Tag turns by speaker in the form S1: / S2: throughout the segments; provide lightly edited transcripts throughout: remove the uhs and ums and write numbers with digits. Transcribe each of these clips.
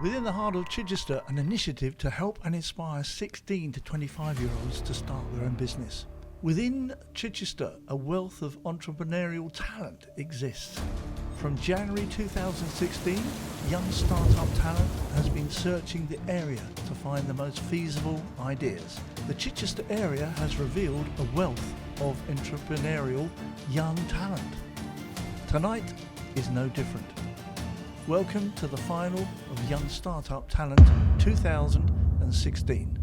S1: Within the heart of Chichester, an initiative to help and inspire 16 to 25-year-olds to start their own business. Within Chichester, a wealth of entrepreneurial talent exists. From January 2016, young startup talent has been searching the area to find the most feasible ideas. The Chichester area has revealed a wealth of entrepreneurial young talent. Tonight is no different. Welcome to the final of Young Startup Talent 2016.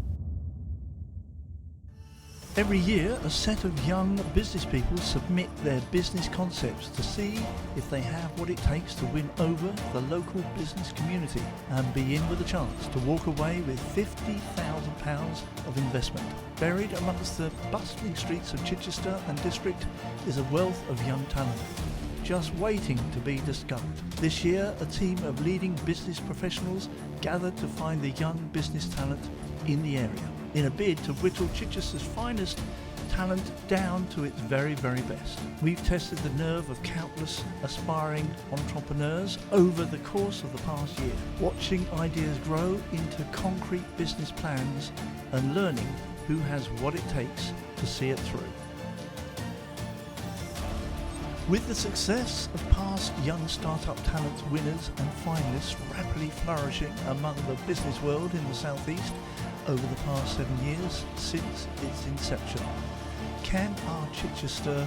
S1: Every year, a set of young business people submit their business concepts to see if they have what it takes to win over the local business community and be in with a chance to walk away with £50,000 of investment. Buried amongst the bustling streets of Chichester and district is a wealth of young talent, just waiting to be discovered. This year, a team of leading business professionals gathered to find the young business talent in the area, in a bid to whittle Chichester's finest talent down to its very, very best. We've tested the nerve of countless aspiring entrepreneurs over the course of the past year, watching ideas grow into concrete business plans and learning who has what it takes to see it through. With the success of past Young Startup Talent winners and finalists rapidly flourishing among the business world in the southeast over the past 7 years since its inception, can our Chichester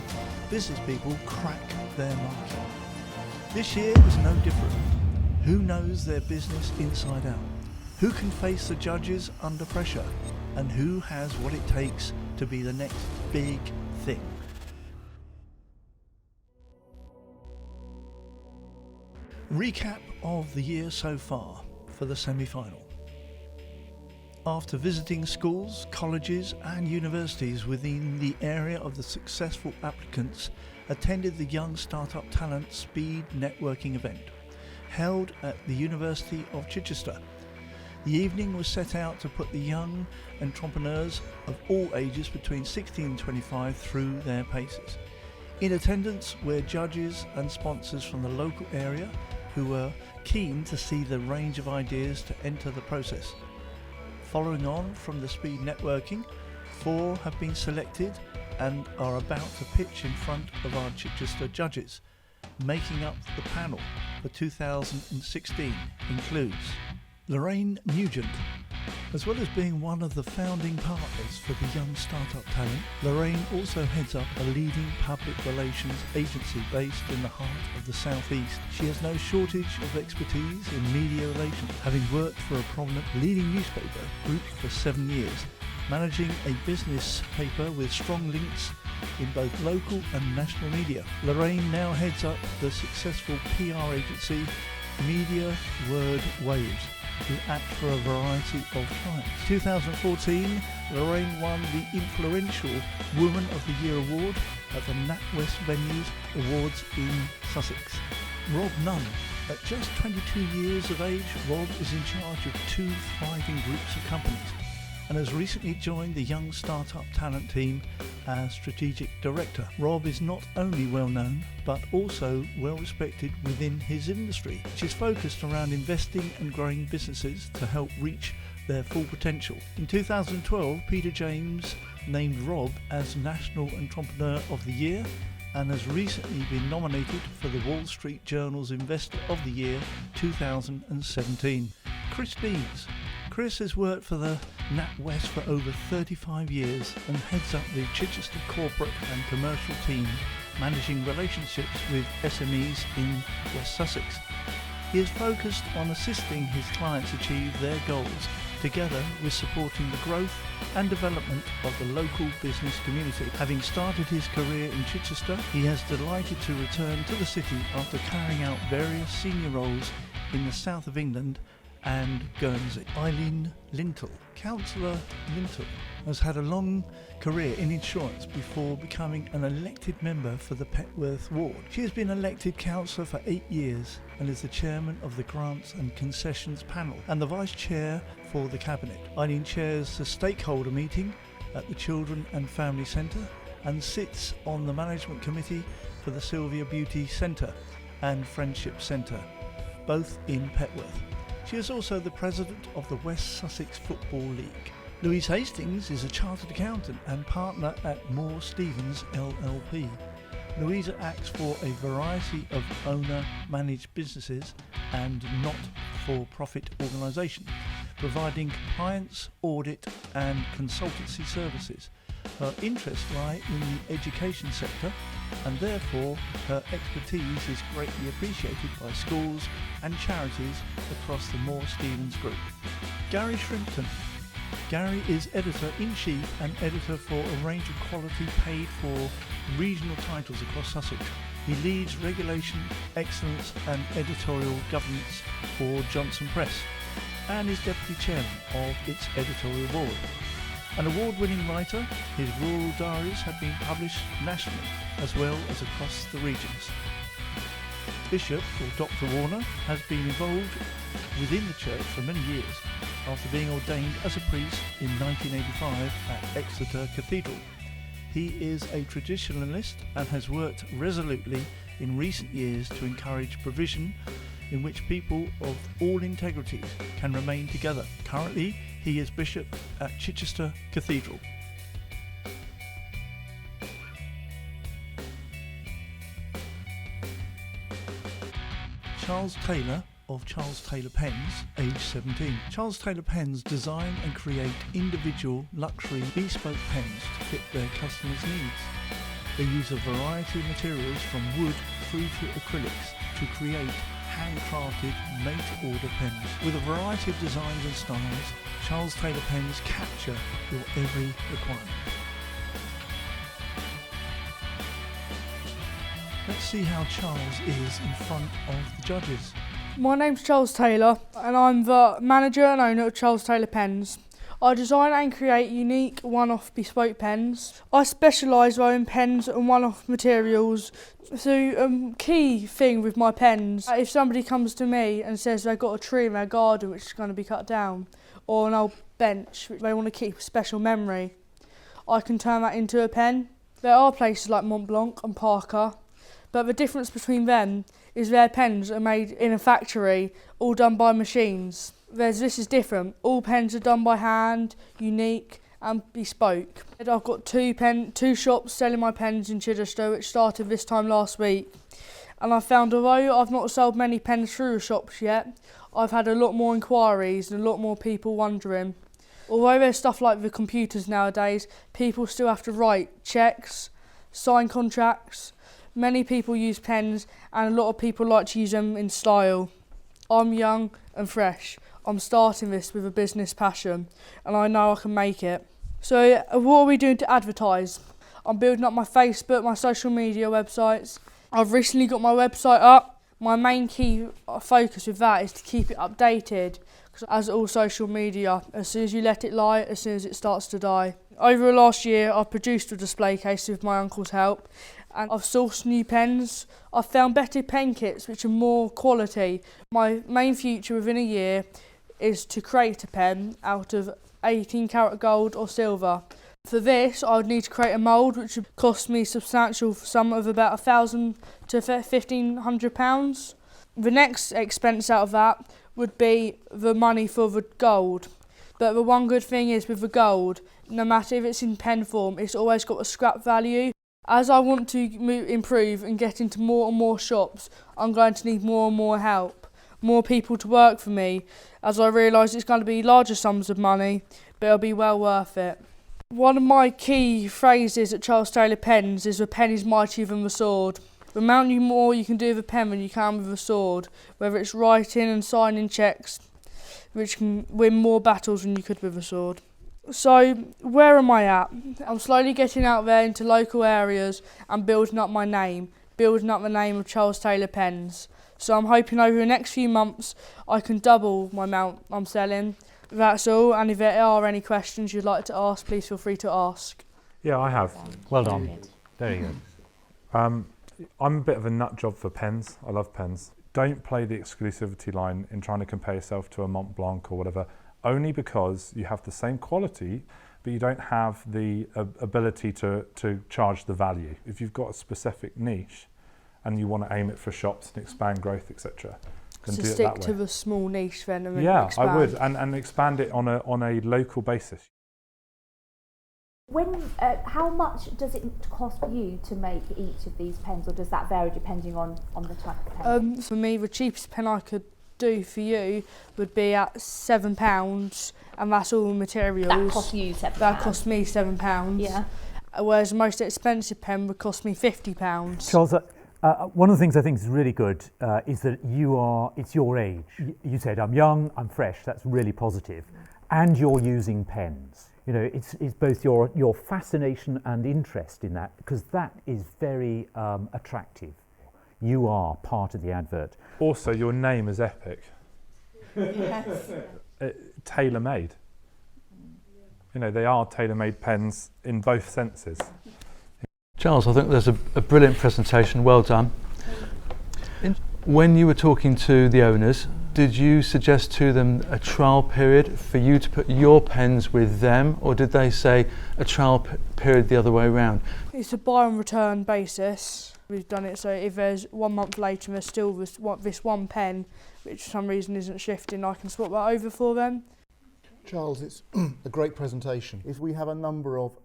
S1: business people crack their market? This year is no different. Who knows their business inside out? Who can face the judges under pressure? And who has what it takes to be the next big thing? Recap of the year so far for the semi-final. After visiting schools, colleges and universities within the area of the successful applicants attended the Young Startup Talent Speed Networking event held at the University of Chichester. The evening was set out to put the young entrepreneurs of all ages between 16 and 25 through their paces. In attendance were judges and sponsors from the local area who were keen to see the range of ideas to enter the process. Following on from the speed networking, 4 have been selected and are about to pitch in front of our Chichester judges. Making up the panel for 2016 includes Lorraine Nugent. As well as being one of the founding partners for the Young Startup Talent, Lorraine also heads up a leading public relations agency based in the heart of the southeast. She has no shortage of expertise in media relations, having worked for a prominent leading newspaper group for 7 years, managing a business paper with strong links in both local and national media. Lorraine now heads up the successful PR agency Media Word Waves, who act for a variety of clients. 2014, Lorraine won the influential Woman of the Year award at the NatWest Venues Awards in Sussex. Rob Nunn. At just 22 years of age, Rob is in charge of 2 thriving groups of companies and has recently joined the Young Startup Talent team as Strategic Director. Rob is not only well known, but also well respected within his industry, which is focused around investing and growing businesses to help reach their full potential. In 2012, Peter James named Rob as National Entrepreneur of the Year and has recently been nominated for the Wall Street Journal's Investor of the Year 2017. Chris Deans. Chris has worked for the NatWest for over 35 years and heads up the Chichester corporate and commercial team, managing relationships with SMEs in West Sussex. He is focused on assisting his clients achieve their goals, together with supporting the growth and development of the local business community. Having started his career in Chichester, he has delighted to return to the city after carrying out various senior roles in the south of England and Guernsey. Eileen Lintill. Councillor Lintill has had a long career in insurance before becoming an elected member for the Petworth ward. She has been elected councillor for 8 years and is the chairman of the Grants and Concessions panel and the vice chair for the cabinet. Eileen chairs the stakeholder meeting at the Children and Family Centre and sits on the management committee for the Sylvia Beauty Centre and Friendship Centre, both in Petworth. She is also the president of the West Sussex Football League. Louise Hastings is a chartered accountant and partner at Moore Stevens LLP. Louise acts for a variety of owner-managed businesses and not-for-profit organisations, providing compliance, audit and consultancy services. Her interests lie in the education sector, and therefore her expertise is greatly appreciated by schools and charities across the Moore Stevens Group. Gary Shrimpton. Gary is editor-in-chief and editor for a range of quality paid-for regional titles across Sussex. He leads regulation, excellence and editorial governance for Johnson Press and is deputy chairman of its editorial board. An award-winning writer, his rural diaries have been published nationally as well as across the regions. Bishop, or Dr. Warner, has been involved within the church for many years after being ordained as a priest in 1985 at Exeter Cathedral. He is a traditionalist and has worked resolutely in recent years to encourage provision in which people of all integrities can remain together. Currently, he is bishop at Chichester Cathedral. Charles Taylor of Charles Taylor Pens, age 17. Charles Taylor Pens design and create individual luxury bespoke pens to fit their customers' needs. They use a variety of materials from wood through to acrylics to create handcrafted, made-to-order pens. With a variety of designs and styles, Charles Taylor Pens capture your every requirement. Let's see how Charles is in front of the judges.
S2: My name's Charles Taylor and I'm the manager and owner of Charles Taylor Pens. I design and create unique one-off bespoke pens. I specialise in pens and one-off materials. So a key thing with my pens, if somebody comes to me and says they've got a tree in their garden which is going to be cut down, or an old bench which they want to keep a special memory, I can turn that into a pen. There are places like Mont Blanc and Parker, but the difference between them is their pens are made in a factory, all done by machines. This is different. All pens are done by hand, unique and bespoke. I've got two shops selling my pens in Chichester, which started this time last week. And I found, although I've not sold many pens through the shops yet, I've had a lot more inquiries and a lot more people wondering. Although there's stuff like the computers nowadays, people still have to write cheques, sign contracts. Many people use pens and a lot of people like to use them in style. I'm young and fresh. I'm starting this with a business passion and I know I can make it. So what are we doing to advertise? I'm building up my Facebook, my social media websites. I've recently got my website up. My main key focus with that is to keep it updated, because as all social media, as soon as you let it lie, as soon as it starts to die. Over the last year I've produced a display case with my uncle's help, and I've sourced new pens. I've found better pen kits which are more quality. My main future within a year is to create a pen out of 18 karat gold or silver. For this I would need to create a mould which would cost me a substantial sum of about £1,000 to £1,500. The next expense out of that would be the money for the gold. But the one good thing is with the gold, no matter if it's in pen form, it's always got a scrap value. As I want to improve and get into more and more shops, I'm going to need more and more help, more people to work for me, as I realise it's going to be larger sums of money, but it'll be well worth it. One of my key phrases at Charles Taylor Pens is the pen is mightier than the sword. The amount more you can do with a pen than you can with a sword, whether it's writing and signing cheques, which can win more battles than you could with a sword. So, where am I at? I'm slowly getting out there into local areas and building up my name, building up the name of Charles Taylor Pens. So I'm hoping over the next few months I can double my amount I'm selling. That's all, and if there are any questions you'd like to ask, please feel free to ask.
S3: Yeah, I have.
S4: Well done. There you
S3: go. I'm a bit of a nut job for pens. I love pens. Don't play the exclusivity line in trying to compare yourself to a Mont Blanc or whatever, only because you have the same quality, but you don't have the ability to charge the value. If you've got a specific niche and you want to aim it for shops and expand growth, etc., can
S2: So
S3: do it
S2: stick
S3: that
S2: to
S3: way.
S2: the small niche then and then
S3: Yeah,
S2: expand.
S3: I would, and expand it on a local basis.
S5: When, how much does it cost you to make each of these pens, or does that vary depending on the type of pen?
S2: For me, the cheapest pen I could do for you would be at £7, and that's all the materials.
S5: That costs you £7?
S2: That cost me £7.
S5: Yeah.
S2: Whereas the most expensive pen would cost me £50.
S4: Charles, one of the things I think is really good is that it's your age. You said, I'm young, I'm fresh, that's really positive. And you're using pens. You know, it's both your fascination and interest in that, because that is very attractive. You are part of the advert.
S3: Also, your name is epic.
S2: Yes.
S3: Tailor-made. You know, they are tailor-made pens in both senses.
S6: Charles, I think there's a brilliant presentation, well done. When you were talking to the owners, did you suggest to them a trial period for you to put your pens with them, or did they say a trial period the other way around?
S2: It's a buy and return basis. We've done it so if there's 1 month later and there's still this one pen, which for some reason isn't shifting, I can swap that over for them.
S7: Charles, it's a great presentation. We have a number of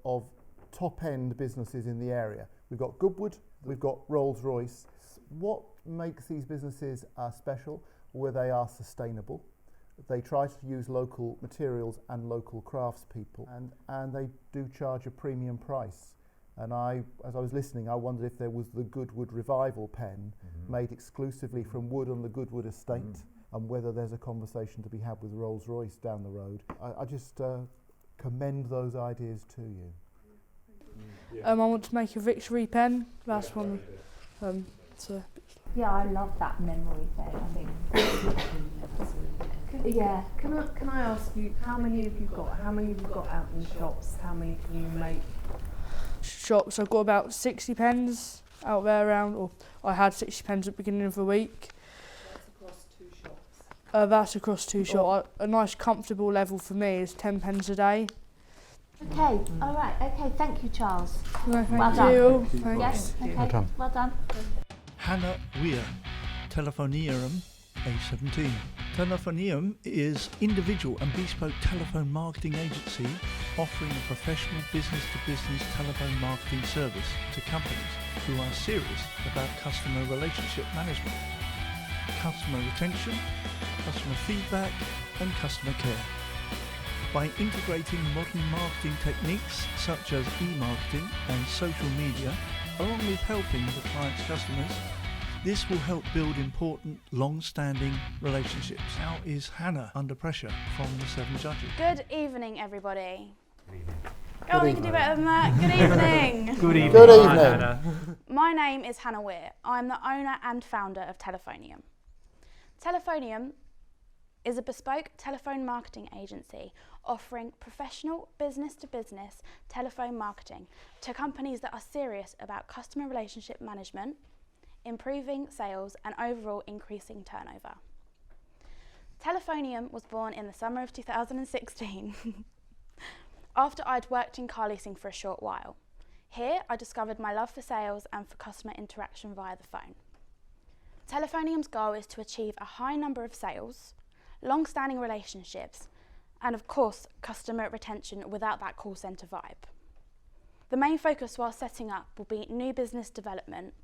S7: top-end businesses in the area. We've got Goodwood, we've got Rolls-Royce. What makes these businesses special, where they are sustainable? They try to use local materials and local craftspeople, and they do charge a premium price. And as I was listening, I wondered if there was the Goodwood Revival pen made exclusively from wood on the Goodwood estate, and whether there's a conversation to be had with Rolls-Royce down the road. I just commend those ideas to you.
S2: I want to make a Victory pen. That's one.
S5: Yeah, I love that memory pen. Yeah.
S8: Can I ask you, how many have you got? How many have you got out in shops? How many can you make?
S2: Shops, I've got about 60 pens out there around, or I had 60 pens at the beginning of the week.
S8: That's across 2 shops.
S2: That's across 2 shops. A nice comfortable level for me is 10 pens a day.
S5: Okay, all right, okay, thank you, Charles.
S2: No, thank
S5: Well done.
S2: you. Thanks.
S5: Yes, okay,
S6: Well done.
S5: well done.
S1: Hannah Weir, Telephonium A17. Telephonium is individual and bespoke telephone marketing agency offering a professional business-to-business telephone marketing service to companies who are serious about customer relationship management, customer retention, customer feedback and customer care. By integrating modern marketing techniques such as e-marketing and social media, along with helping the client's customers, this will help build important, long-standing relationships. How is Hannah under pressure from the 7 judges?
S9: Good evening, everybody. Oh, you can do better than that. Good evening.
S4: Good evening.
S7: Good evening.
S9: My name is Hannah Weir. I'm the owner and founder of Telephonium. Telephonium is a bespoke telephone marketing agency offering professional business-to-business telephone marketing to companies that are serious about customer relationship management, improving sales and overall increasing turnover. Telephonium was born in the summer of 2016 after I'd worked in car leasing for a short while. Here I discovered my love for sales and for customer interaction via the phone. Telephonium's goal is to achieve a high number of sales, long-standing relationships, and of course customer retention without that call centre vibe. The main focus while setting up will be new business development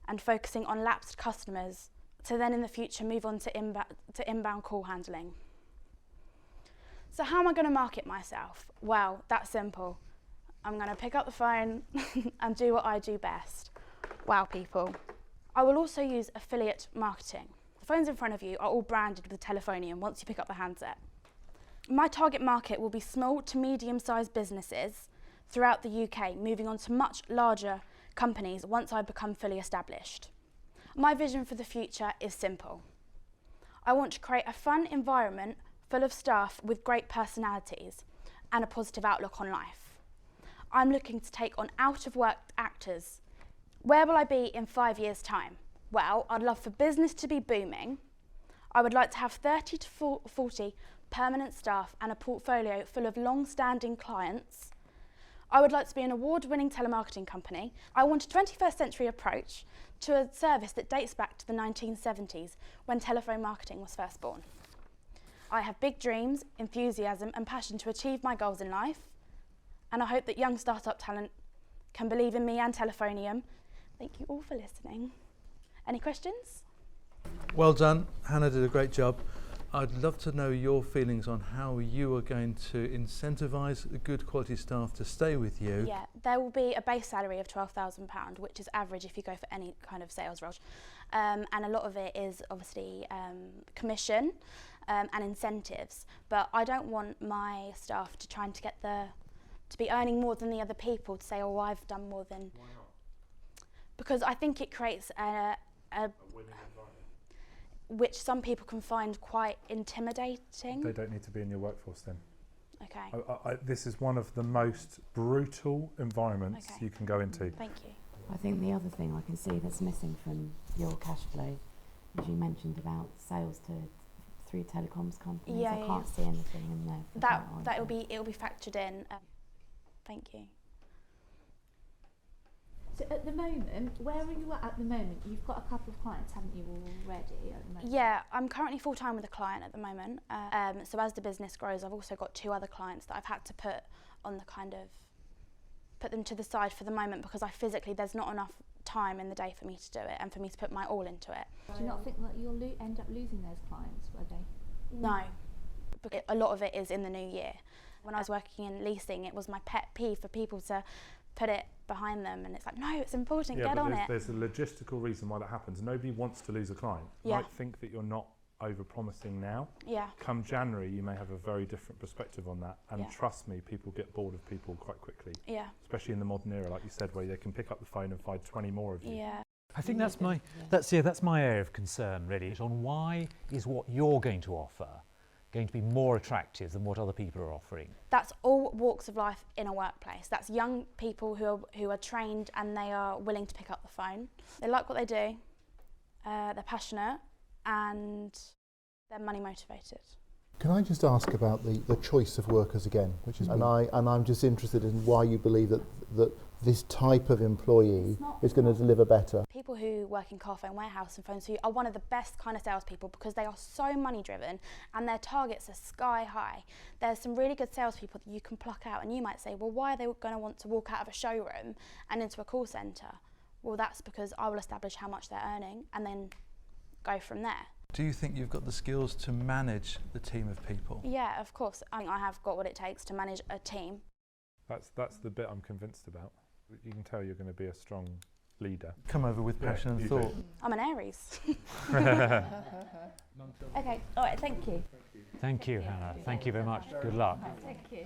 S9: and focusing on lapsed customers to then in the future move on to inbound call handling. So how am I going to market myself? Well, that's simple. I'm going to pick up the phone and do what I do best. Wow, people. I will also use affiliate marketing. The phones in front of you are all branded with Telephonium once you pick up the handset. My target market will be small to medium-sized businesses throughout the UK, moving on to much larger companies once I become fully established. My vision for the future is simple. I want to create a fun environment full of staff with great personalities and a positive outlook on life. I'm looking to take on out-of-work actors. Where will I be in 5 years' time? Well, I'd love for business to be booming. I would like to have 30 to 40 permanent staff and a portfolio full of long-standing clients. I would like to be an award-winning telemarketing company. I want a 21st century approach to a service that dates back to the 1970s when telephone marketing was first born. I have big dreams, enthusiasm and passion to achieve my goals in life, and I hope that young startup talent can believe in me and Telephonium. Thank you all for listening. Any questions?
S6: Well done, Hannah did a great job. I'd love to know your feelings on how you are going to incentivise good quality staff to stay with you.
S9: Yeah, there will be a base salary of £12,000, which is average if you go for any kind of sales role. And a lot of it is obviously commission and incentives. But I don't want my staff to try to get to be earning more than the other people, to say, oh, I've done more than...
S3: Why not?
S9: Because I think it creates a
S3: winning environment.
S9: Which some people can find quite intimidating.
S3: They don't need to be in your workforce then.
S9: Okay.
S3: This is one of the most brutal environments you can go into.
S9: Thank you.
S10: I think the other thing I can see that's missing from your cash flow, as you mentioned about sales through telecoms companies, I can't see anything in there. For
S9: it'll be factored in. Thank you.
S5: So at the moment, where are you at the moment? You've got a couple of clients, haven't you, already at the moment?
S9: Yeah, I'm currently full-time with a client at the moment. So as the business grows, I've also got 2 other clients that I've had to put them to the side for the moment, because there's not enough time in the day for me to do it and for me to put my all into it.
S5: Do you not think that you'll end up losing those clients, were they?
S9: No, because a lot of it is in the new year. When I was working in leasing, it was my pet peeve for people to put it behind them, and it's like, no, it's important, get on it.
S3: There's a logistical reason why that happens. Nobody wants to lose a client. You might think that you're not over-promising now.
S9: Yeah.
S3: Come January, you may have a very different perspective on that, and trust me, people get bored of people quite quickly.
S9: Yeah.
S3: Especially in the modern era, like you said, where they can pick up the phone and find 20 more of you.
S9: Yeah.
S4: I think that's my area of concern, really, is on why is what you're going to offer going to be more attractive than what other people are offering.
S9: That's all walks of life in a workplace. That's young people who are trained and they are willing to pick up the phone. They like what they do, they're passionate, and they're money motivated.
S7: Can I just ask about the choice of workers again, which is, and I'm just interested in why you believe that this type of employee is going to deliver better.
S9: People who work in car phone warehouse and phones who are one of the best kind of salespeople, because they are so money driven and their targets are sky high. There's some really good salespeople that you can pluck out, and you might say, well, why are they going to want to walk out of a showroom and into a call centre? Well, that's because I will establish how much they're earning and then go from there.
S6: Do you think you've got the skills to manage the team of people?
S9: Yeah, of course. I think I have got what it takes to manage a team.
S3: That's the bit I'm convinced about. You can tell you're going to be a strong leader.
S6: Come over with passion and thought.
S9: I'm an Aries.
S5: Okay, all right, thank you.
S4: Thank you, Hannah. Thank you very much. Good luck.
S5: Thank you.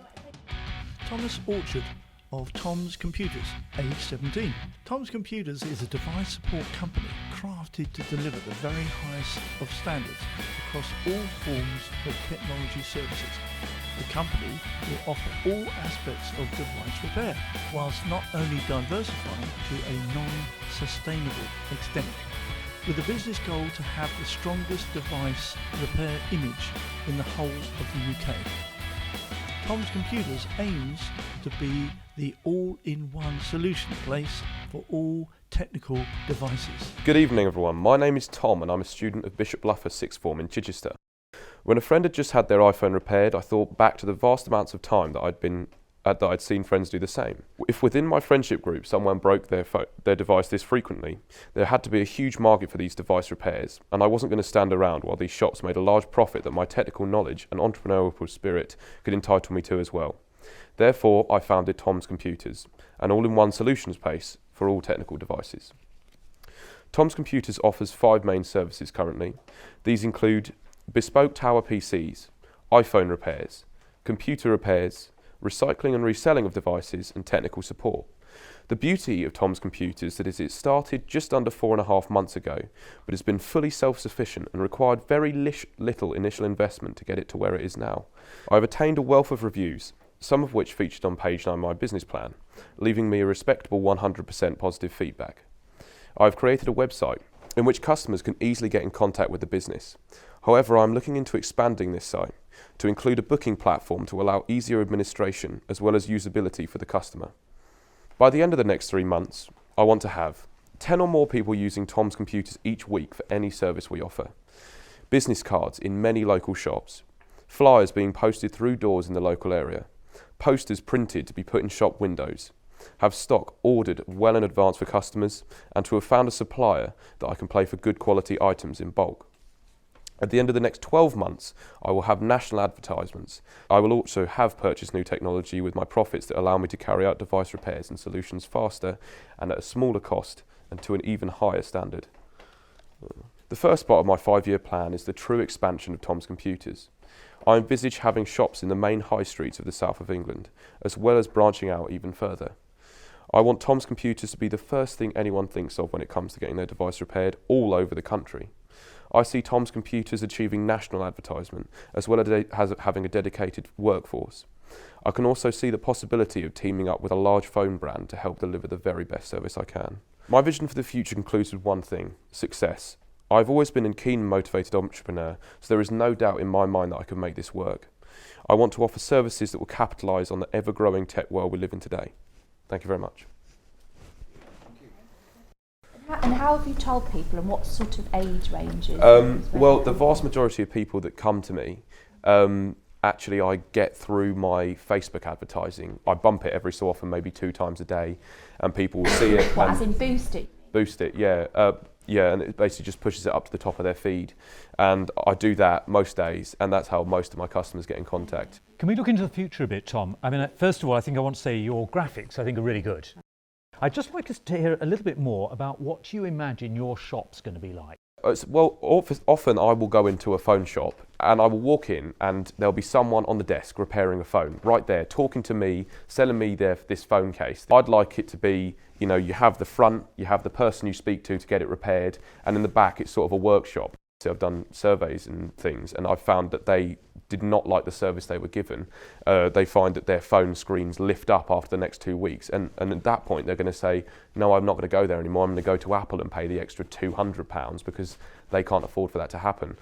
S1: Thomas Orchard of Tom's Computers, age 17. Tom's Computers is a device support company crafted to deliver the very highest of standards across all forms of technology services. The company will offer all aspects of device repair, whilst not only diversifying to a non-sustainable extent, with a business goal to have the strongest device repair image in the whole of the UK. Tom's Computers aims to be the all-in-one solution place for all technical devices.
S11: Good evening everyone, my name is Tom and I'm a student of Bishop Bluffer Sixth Form in Chichester. When a friend had just had their iPhone repaired, I thought back to the vast amounts of time that I'd seen friends do the same. If within my friendship group someone broke their device this frequently, there had to be a huge market for these device repairs, and I wasn't going to stand around while these shops made a large profit that my technical knowledge and entrepreneurial spirit could entitle me to as well. Therefore, I founded Tom's Computers, an all-in-one solutions place for all technical devices. Tom's Computers offers 5 main services currently. These include bespoke tower PCs, iPhone repairs, computer repairs, recycling and reselling of devices, and technical support. The beauty of Tom's Computers is that it started just under 4.5 months ago, but has been fully self-sufficient and required very little initial investment to get it to where it is now. I've attained a wealth of reviews, some of which featured on page 9 of my business plan, leaving me a respectable 100% positive feedback. I've created a website in which customers can easily get in contact with the business. However, I'm looking into expanding this site to include a booking platform to allow easier administration as well as usability for the customer. By the end of the next 3 months, I want to have 10 or more people using Tom's computers each week for any service we offer, business cards in many local shops, flyers being posted through doors in the local area, posters printed to be put in shop windows, have stock ordered well in advance for customers, and to have found a supplier that I can pay for good quality items in bulk. At the end of the next 12 months, I will have national advertisements. I will also have purchased new technology with my profits that allow me to carry out device repairs and solutions faster and at a smaller cost and to an even higher standard. The first part of my 5-year plan is the true expansion of Tom's Computers. I envisage having shops in the main high streets of the south of England, as well as branching out even further. I want Tom's Computers to be the first thing anyone thinks of when it comes to getting their device repaired all over the country. I see Tom's Computers achieving national advertisement, as well as having a dedicated workforce. I can also see the possibility of teaming up with a large phone brand to help deliver the very best service I can. My vision for the future concludes with one thing: success. I've always been a keen and motivated entrepreneur, so there is no doubt in my mind that I can make this work. I want to offer services that will capitalise on the ever-growing tech world we live in today. Thank you very much.
S5: And how have you told people, and what sort of age ranges?
S11: Well, the vast majority of people that come to me, actually I get through my Facebook advertising. I bump it every so often, maybe 2 times a day, and people will see it.
S5: What, as in boost it?
S11: Boost it, yeah. Yeah, and it basically just pushes it up to the top of their feed. And I do that most days, and that's how most of my customers get in contact.
S4: Can we look into the future a bit, Tom? I mean, first of all, I think I want to say your graphics, I think, are really good. I'd just like us to hear a little bit more about what you imagine your shop's going to be like.
S11: Well, often I will go into a phone shop and I will walk in and there'll be someone on the desk repairing a phone right there, talking to me, selling me this phone case. I'd like it to be, you know, you have the front, you have the person you speak to get it repaired, and in the back it's sort of a workshop. So I've done surveys and things, and I've found that they did not like the service they were given. They find that their phone screens lift up after the next 2 weeks, and at that point they're going to say, no, I'm not going to go there anymore, I'm going to go to Apple and pay the extra £200 because they can't afford for that to happen.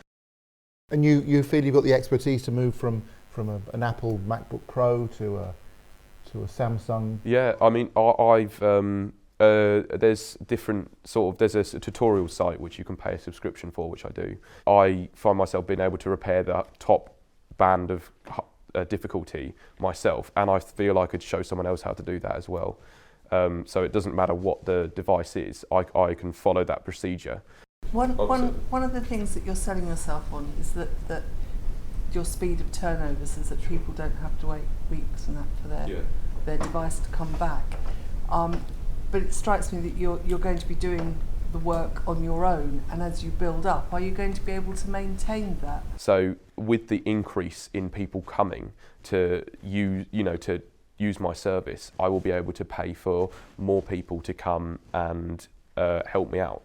S7: And you feel you've got the expertise to move from an Apple MacBook Pro to a Samsung?
S11: Yeah, I mean, there's there's a tutorial site which you can pay a subscription for, which I do. I find myself being able to repair the top band of difficulty myself, and I feel I could show someone else how to do that as well. So it doesn't matter what the device is, I can follow that procedure.
S8: One of the things that you're selling yourself on is that your speed of turnovers is that people don't have to wait weeks and that for their device to come back. But it strikes me that you're going to be doing the work on your own, and as you build up, are you going to be able to maintain that?
S11: So with the increase in people coming to use my service, I will be able to pay for more people to come and help me out.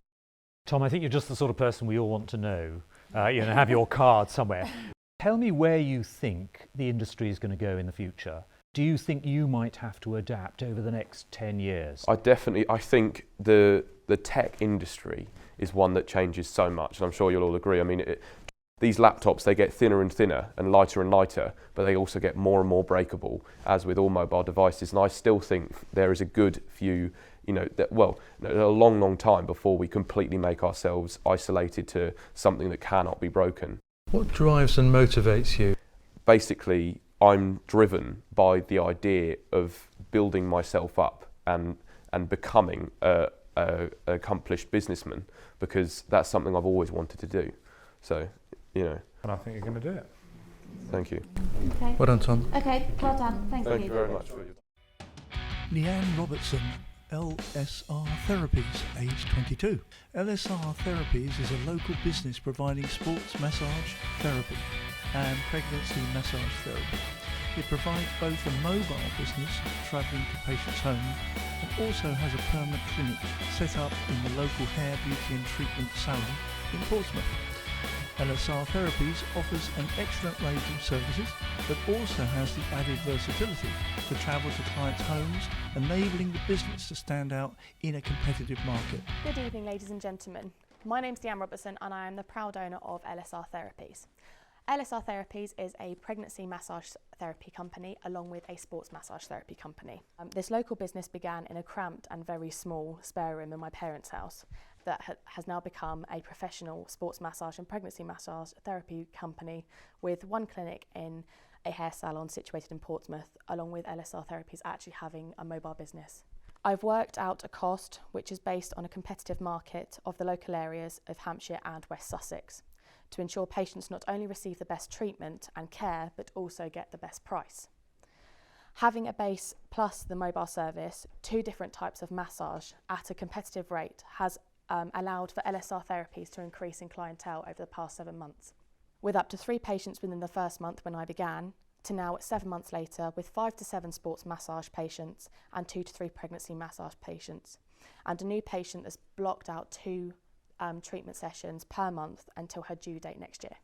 S4: Tom, I think you're just the sort of person we all want to know. Have your card somewhere. Tell me where you think the industry is going to go in the future. Do you think you might have to adapt over the next 10 years? I
S11: think the tech industry is one that changes so much, and I'm sure you'll all agree. I mean, these laptops, they get thinner and thinner and lighter, but they also get more and more breakable, as with all mobile devices. And I still think there is a good few, a long time before we completely make ourselves isolated to something that cannot be broken.
S6: What drives and motivates you?
S11: Basically, I'm driven by the idea of building myself up and becoming an accomplished businessman, because that's something I've always wanted to do. So, And
S3: I think you're going to do it.
S11: Thank you.
S5: Okay.
S6: Well done, Tom.
S5: Okay, well done. Thank you.
S11: Thank you very much for your
S1: Leanne Robertson, LSR Therapies, age 22. LSR Therapies is a local business providing sports massage therapy and pregnancy massage therapy. It provides both a mobile business travelling to patients' homes and also has a permanent clinic set up in the local hair, beauty and treatment salon in Portsmouth. LSR Therapies offers an excellent range of services, but also has the added versatility to travel to clients' homes, enabling the business to stand out in a competitive market.
S9: Good evening, ladies and gentlemen. My name's Leanne Robertson and I am the proud owner of LSR Therapies.
S12: LSR Therapies is a pregnancy massage therapy company along with a sports massage therapy company. This local business began in a cramped and very small spare room in my parents' house that has now become a professional sports massage and pregnancy massage therapy company with one clinic in a hair salon situated in Portsmouth, along with LSR Therapies actually having a mobile business. I've worked out a cost which is based on a competitive market of the local areas of Hampshire and West Sussex, to ensure patients not only receive the best treatment and care, but also get the best price. Having a base plus the mobile service, 2 different types of massage at a competitive rate has allowed for LSR Therapies to increase in clientele over the past 7 months. With up to 3 patients within the first month when I began, to now at 7 months later with 5 to 7 sports massage patients and 2 to 3 pregnancy massage patients, and a new patient that's blocked out 2 treatment sessions per month until her due date next year.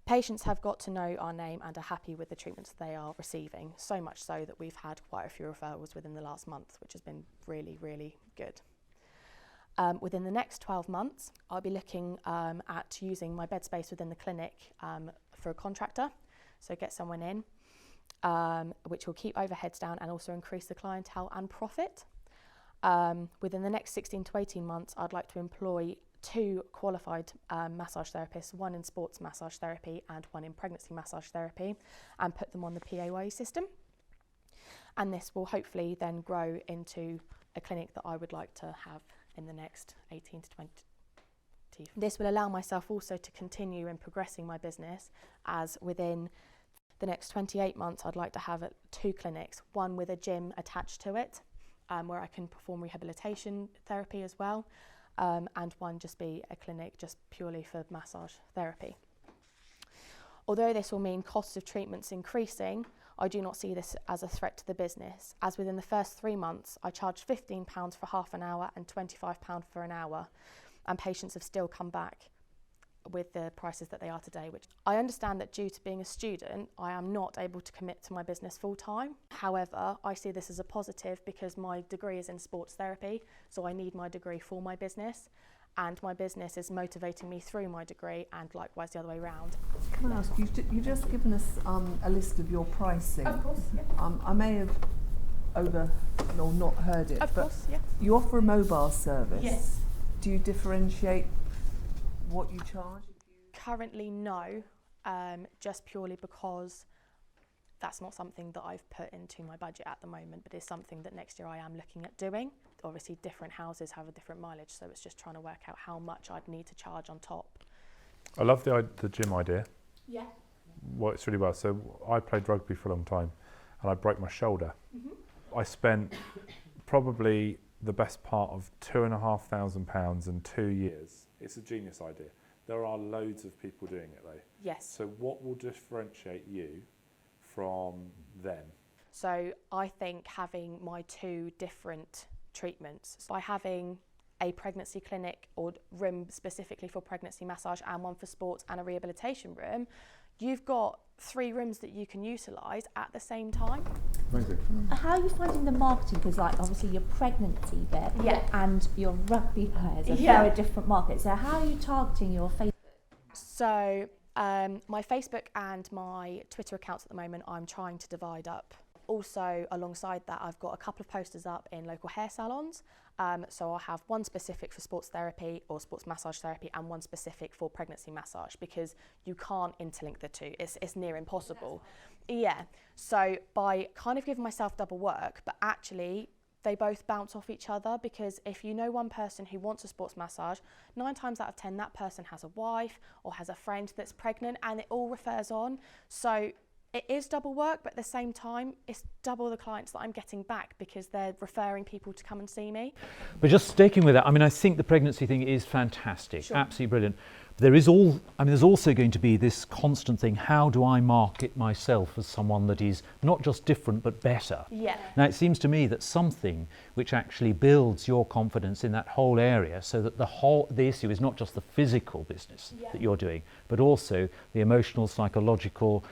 S12: Patients have got to know our name and are happy with the treatments they are receiving, so much so that we've had quite a few referrals within the last month, which has been really, really good. Within the next 12 months, I'll be looking at using my bed space within the clinic for a contractor, so get someone in, which will keep overheads down and also increase the clientele and profit. Within the next 16 to 18 months, I'd like to employ 2 qualified massage therapists, 1 in sports massage therapy and 1 in pregnancy massage therapy, and put them on the PAYE system. And this will hopefully then grow into a clinic that I would like to have in the next 18 to 20. This will allow myself also to continue in progressing my business, as within the next 28 months I'd like to have 2 clinics, one with a gym attached to it, where I can perform rehabilitation therapy as well, and one just be a clinic just purely for massage therapy. Although this will mean costs of treatments increasing, I do not see this as a threat to the business, as within the first 3 months I charged £15 for half an hour and £25 for an hour, and patients have still come back with the prices that they are today. Which I understand that due to being a student, I am not able to commit to my business full time. However, I see this as a positive because my degree is in sports therapy, so I need my degree for my business, and my business is motivating me through my degree, and likewise the other way around.
S8: Can I ask, you've just given us a list of your pricing.
S12: Of course, yeah.
S8: I may have not heard it,
S12: Of
S8: but
S12: course, yeah.
S8: you offer a mobile service.
S12: Yes.
S8: Do you differentiate what you charge?
S12: Currently, no, just purely because that's not something that I've put into my budget at the moment, but it's something that next year I am looking at doing. Obviously, different houses have a different mileage, so it's just trying to work out how much I'd need to charge on top.
S3: I love the gym idea.
S12: Yeah.
S3: Works really well. So I played rugby for a long time and I broke my shoulder. Mm-hmm. I spent probably the best part of £2,500 in 2 years. It's a genius idea. There are loads of people doing it though.
S12: Yes.
S3: So what will differentiate you from them?
S12: So I think having my 2 different treatments, by having a pregnancy clinic or room specifically for pregnancy massage and one for sports and a rehabilitation room, you've got 3 rooms that you can utilise at the same time.
S3: Amazing.
S5: How are you finding the marketing? Because obviously your pregnancy bit and your rugby players are very different markets. So how are you targeting your Facebook?
S12: So my Facebook and my Twitter accounts at the moment I'm trying to divide up. Also alongside that I've got a couple of posters up in local hair salons. So I'll have one specific for sports therapy or sports massage therapy and one specific for pregnancy massage, because you can't interlink the 2. It's near impossible. Yeah. So by kind of giving myself double work, but actually they both bounce off each other, because if you know one person who wants a sports massage, 9 times out of 10 that person has a wife or has a friend that's pregnant, and it all refers on. So it is double work, but at the same time, it's double the clients that I'm getting back because they're referring people to come and see me.
S4: But just sticking with that, I mean, I think the pregnancy thing is fantastic,
S12: Sure.
S4: Absolutely brilliant. But there's also going to be this constant thing, how do I market myself as someone that is not just different, but better?
S12: Yeah.
S4: Now, it seems to me that something which actually builds your confidence in that whole area, so that the issue is not just the physical business that you're doing, but also the emotional, psychological,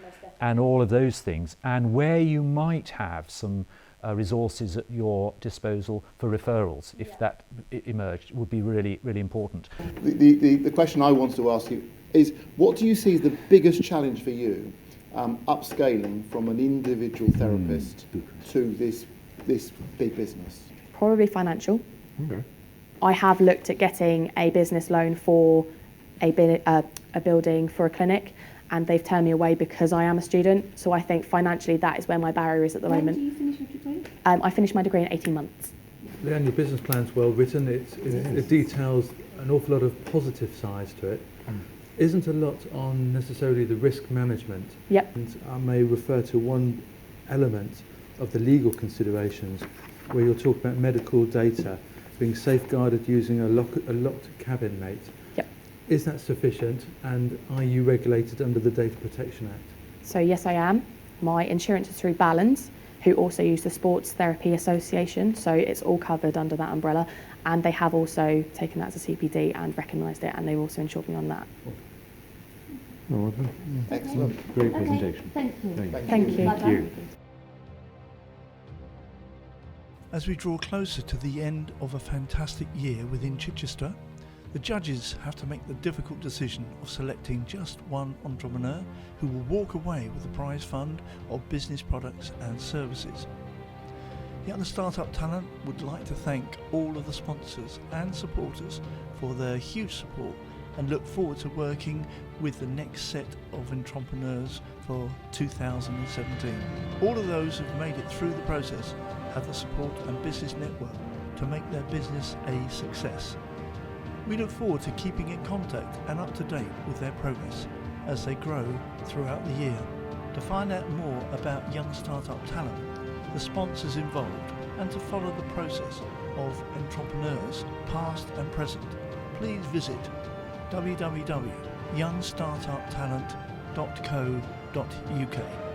S4: and all of those things, and where you might have some resources at your disposal for referrals, if that emerged, would be really, really important.
S7: The question I wanted to ask you is what do you see as the biggest challenge for you upscaling from an individual therapist to this big business?
S12: Probably financial.
S7: Okay.
S12: I have looked at getting a business loan for a building for a clinic, and they've turned me away because I am a student. So I think financially that is where my barrier is at the moment.
S5: When do you finish your degree?
S12: I finished my degree in 18 months.
S6: Leanne, your business plan's well written. It details an awful lot of positive sides to it. Isn't a lot on necessarily the risk management.
S12: Yep.
S6: And I may refer to one element of the legal considerations where you're talking about medical data being safeguarded using a locked cabinet.
S12: Yep.
S6: Is that sufficient, and are you regulated under the Data Protection Act?
S12: So yes, I am. My insurance is through Balance, who also use the Sports Therapy Association, so it's all covered under that umbrella, and they have also taken that as a CPD and recognised it, and they've also insured me on that.
S7: Excellent.
S4: Great presentation.
S5: Thank you.
S12: Thank you.
S4: Thank you.
S1: As we draw closer to the end of a fantastic year within Chichester, the judges have to make the difficult decision of selecting just one entrepreneur who will walk away with the prize fund of business products and services. Yet the Startup Talent would like to thank all of the sponsors and supporters for their huge support and look forward to working with the next set of entrepreneurs for 2017. All of those who've made it through the process have the support and business network to make their business a success. We look forward to keeping in contact and up to date with their progress as they grow throughout the year. To find out more about Young Startup Talent, the sponsors involved, and to follow the process of entrepreneurs past and present, please visit www.youngstartuptalent.co.uk.